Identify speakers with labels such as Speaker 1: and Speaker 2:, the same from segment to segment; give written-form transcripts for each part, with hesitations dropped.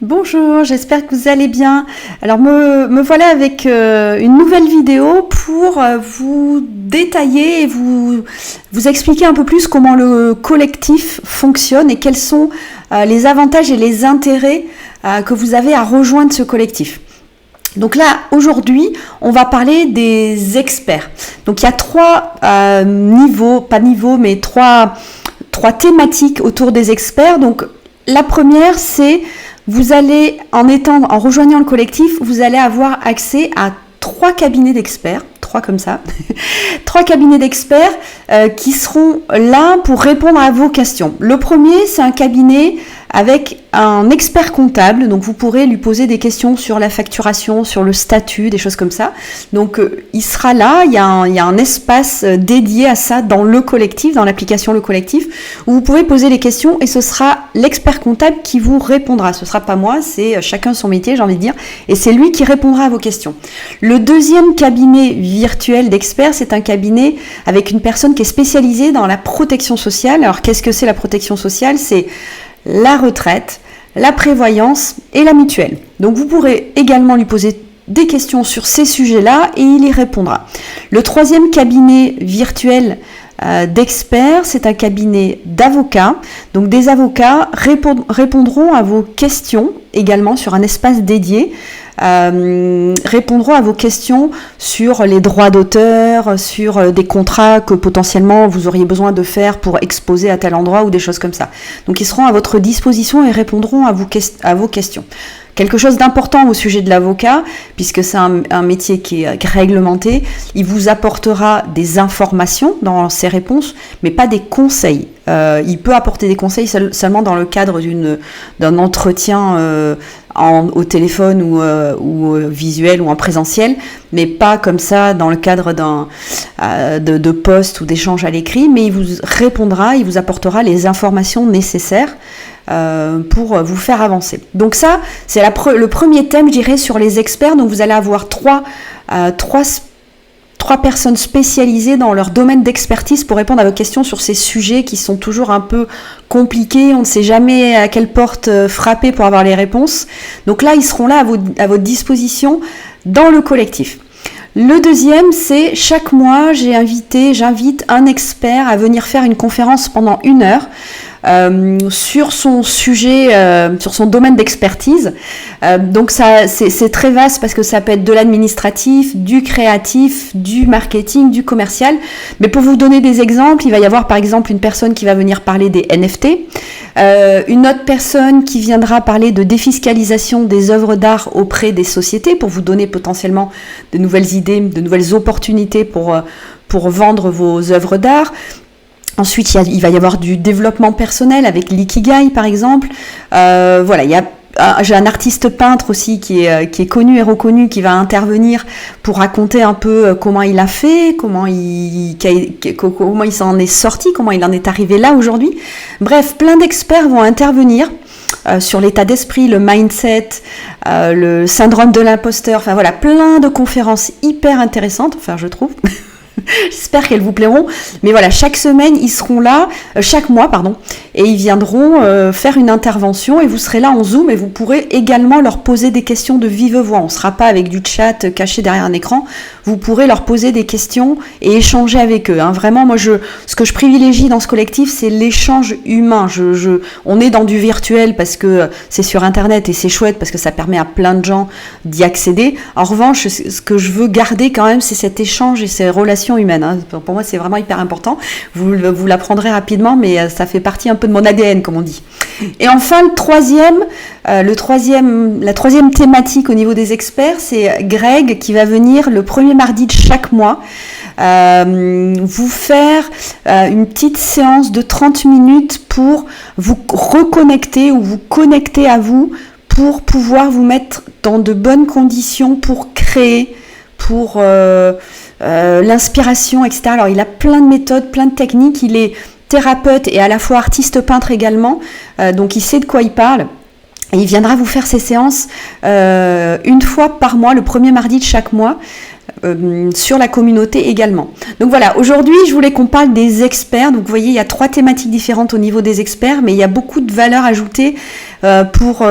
Speaker 1: Bonjour, j'espère que vous allez bien. Alors me voilà avec une nouvelle vidéo pour vous détailler et vous expliquer un peu plus comment le collectif fonctionne et quels sont les avantages et les intérêts que vous avez à rejoindre ce collectif. Donc là, aujourd'hui, on va parler des experts. Donc il y a trois trois thématiques autour des experts. Donc la première, c'est vous allez, en rejoignant le collectif, vous allez avoir accès à 3 cabinets d'experts, 3 comme ça, 3 cabinets d'experts qui seront là pour répondre à vos questions. Le premier, c'est un cabinet avec un expert comptable, donc vous pourrez lui poser des questions sur la facturation, sur le statut, des choses comme ça. Donc il sera là, il y a un espace dédié à ça dans le collectif, dans l'application Le Collectif, où vous pouvez poser les questions et ce sera l'expert comptable qui vous répondra. Ce sera pas moi, c'est chacun son métier, j'ai envie de dire, et c'est lui qui répondra à vos questions. Le deuxième cabinet virtuel d'experts, c'est un cabinet avec une personne qui est spécialisée dans la protection sociale. Alors qu'est-ce que c'est la protection sociale ? C'est la retraite, la prévoyance et la mutuelle. Donc vous pourrez également lui poser des questions sur ces sujets-là et il y répondra. Le troisième cabinet virtuel d'experts, c'est un cabinet d'avocats. Donc des avocats répondront à vos questions également sur un espace dédié. Répondront à vos questions sur les droits d'auteur, sur des contrats que potentiellement vous auriez besoin de faire pour exposer à tel endroit ou des choses comme ça. Donc ils seront à votre disposition et répondront à vos questions. Quelque chose d'important au sujet de l'avocat, puisque c'est un métier qui est réglementé, il vous apportera des informations dans ses réponses, mais pas des conseils. Il peut apporter des conseils seulement dans le cadre d'un entretien au téléphone ou visuel ou en présentiel, mais pas comme ça dans le cadre de post ou d'échange à l'écrit, mais il vous répondra, il vous apportera les informations nécessaires pour vous faire avancer. Donc ça, c'est le premier thème, je dirais, sur les experts. Donc vous allez avoir trois personnes spécialisées dans leur domaine d'expertise pour répondre à vos questions sur ces sujets qui sont toujours un peu compliqués. On ne sait jamais à quelle porte frapper pour avoir les réponses. Donc là, ils seront là à votre disposition dans le collectif. Le deuxième, c'est chaque mois, j'invite un expert à venir faire une conférence pendant 1 heure sur son sujet, sur son domaine d'expertise. Donc ça, c'est très vaste parce que ça peut être de l'administratif, du créatif, du marketing, du commercial. Mais pour vous donner des exemples, il va y avoir par exemple une personne qui va venir parler des NFT, une autre personne qui viendra parler de défiscalisation des œuvres d'art auprès des sociétés pour vous donner potentiellement de nouvelles idées, de nouvelles opportunités pour vendre vos œuvres d'art. Ensuite, il va y avoir du développement personnel avec l'ikigai, par exemple. Voilà, j'ai un artiste peintre aussi qui est connu et reconnu, qui va intervenir pour raconter un peu comment il a fait, comment il s'en est sorti, comment il en est arrivé là aujourd'hui. Bref, plein d'experts vont intervenir sur l'état d'esprit, le mindset, le syndrome de l'imposteur. Enfin voilà, plein de conférences hyper intéressantes, enfin je trouve. J'espère qu'elles vous plairont. Mais voilà, chaque semaine, ils seront là, chaque mois, et ils viendront faire une intervention et vous serez là en Zoom et vous pourrez également leur poser des questions de vive voix. On ne sera pas avec du chat caché derrière un écran. Vous pourrez leur poser des questions et échanger avec eux. Vraiment, moi, ce que je privilégie dans ce collectif, c'est l'échange humain. On est dans du virtuel parce que c'est sur Internet et c'est chouette parce que ça permet à plein de gens d'y accéder. En revanche, ce que je veux garder quand même, c'est cet échange et ces relations humaines. Pour moi, c'est vraiment hyper important. Vous l'apprendrez rapidement, mais ça fait partie un peu de mon ADN, comme on dit. Et enfin, la troisième thématique au niveau des experts, c'est Greg qui va venir le premier mardi de chaque mois vous faire une petite séance de 30 minutes pour vous reconnecter ou vous connecter à vous pour pouvoir vous mettre dans de bonnes conditions pour créer, pour l'inspiration, etc. Alors, il a plein de méthodes, plein de techniques. Il est thérapeute et à la fois artiste peintre également, donc il sait de quoi il parle. Et il viendra vous faire ces séances 1 fois par mois, le premier mardi de chaque mois, sur la communauté également. Donc voilà, aujourd'hui je voulais qu'on parle des experts. Donc vous voyez, il y a 3 thématiques différentes au niveau des experts, mais il y a beaucoup de valeur ajoutée pour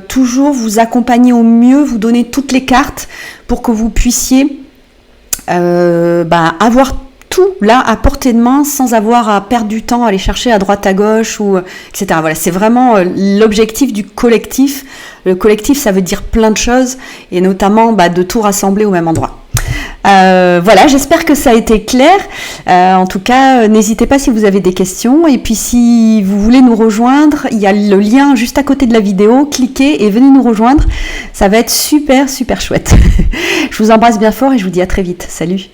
Speaker 1: toujours vous accompagner au mieux, vous donner toutes les cartes pour que vous puissiez avoir tout là à portée de main sans avoir à perdre du temps à aller chercher à droite à gauche ou etc. Voilà, c'est vraiment l'objectif du collectif. Le collectif, ça veut dire plein de choses et notamment de tout rassembler au même endroit. Voilà, j'espère que ça a été clair. En tout cas, n'hésitez pas si vous avez des questions. Et puis si vous voulez nous rejoindre, il y a le lien juste à côté de la vidéo. Cliquez et venez nous rejoindre. Ça va être super, super chouette. Je vous embrasse bien fort et je vous dis à très vite. Salut!